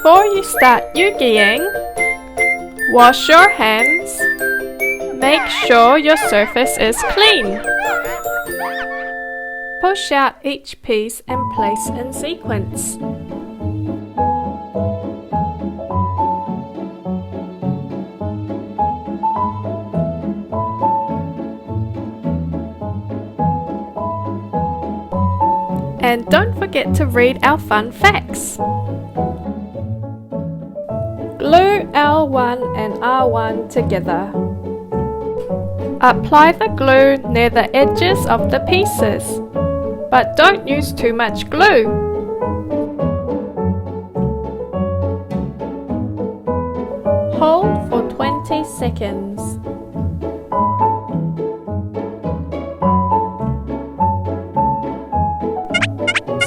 Before you start EUGYing, wash your hands. Make sure your surface is clean. Push out each piece and place in sequence. And don't forget to read our fun facts. Glue L1 and R1 together. Apply the glue near the edges of the pieces, but don't use too much glue. Hold for 20 seconds.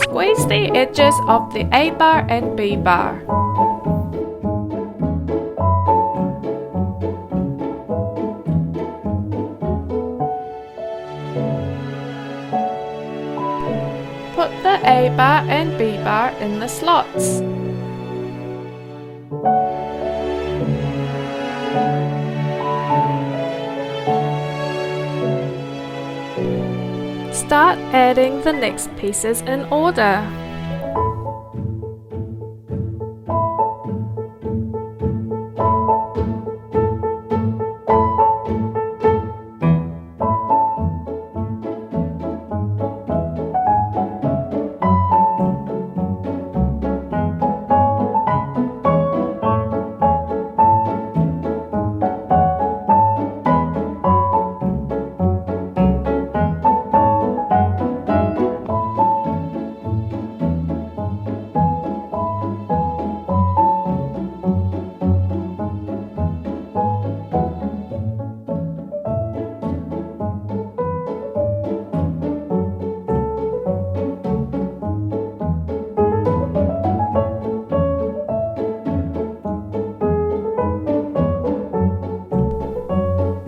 Squeeze the edges of the A bar and B bar. Put the A bar and B bar in the slots. Start adding the next pieces in order.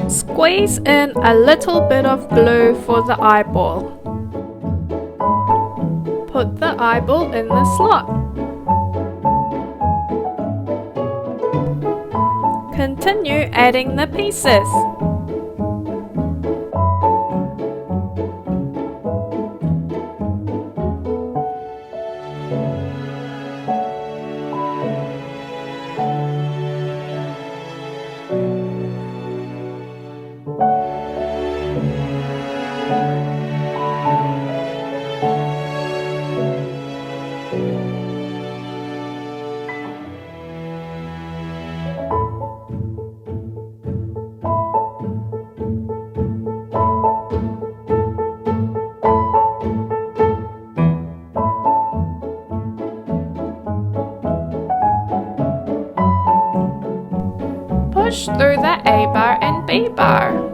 Squeeze in a little bit of glue for the eyeball. Put the eyeball in the slot. Continue adding the pieces. Push through the A bar and B bar.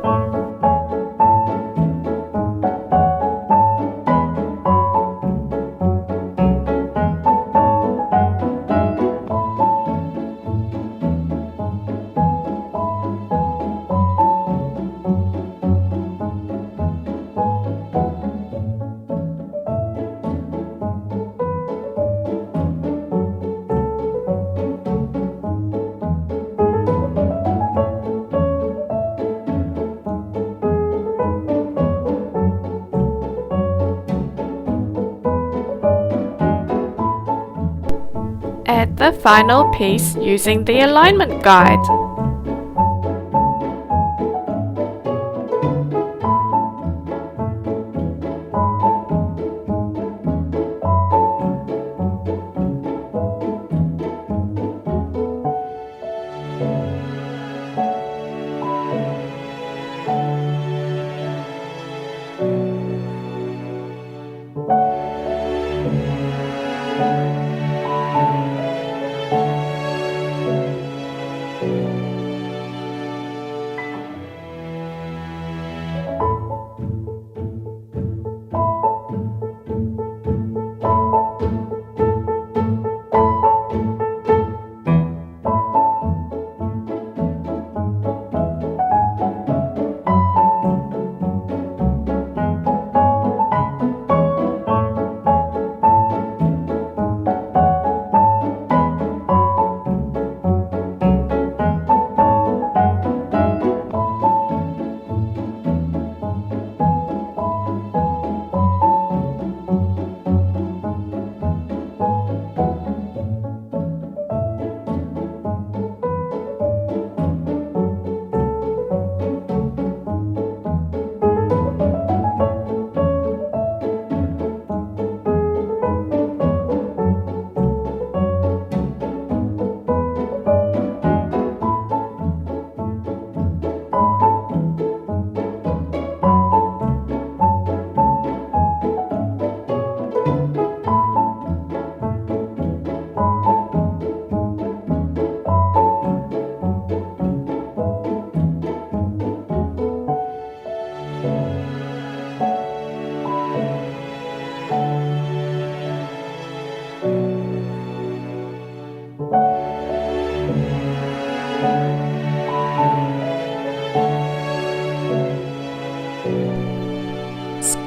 Add the final piece using the alignment guide.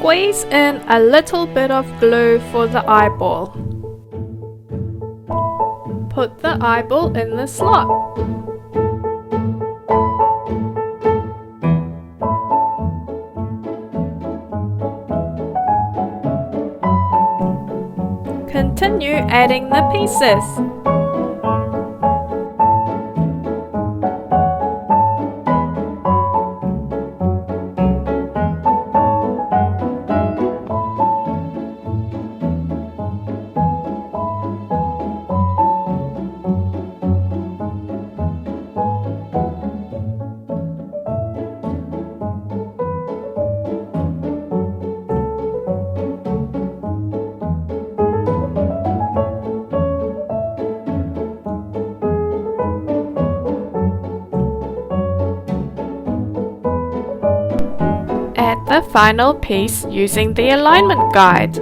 Squeeze in a little bit of glue for the eyeball. Put the eyeball in the slot. Continue adding the pieces. Add the final piece using the alignment guide.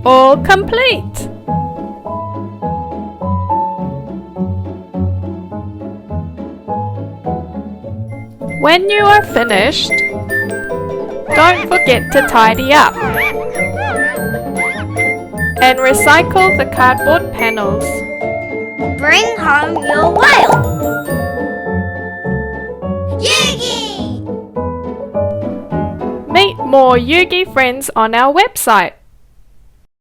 All complete! When you are finished, don't forget to tidy up and recycle the cardboard panels. Bring home your whale! EUGY! Meet more EUGY friends on our website.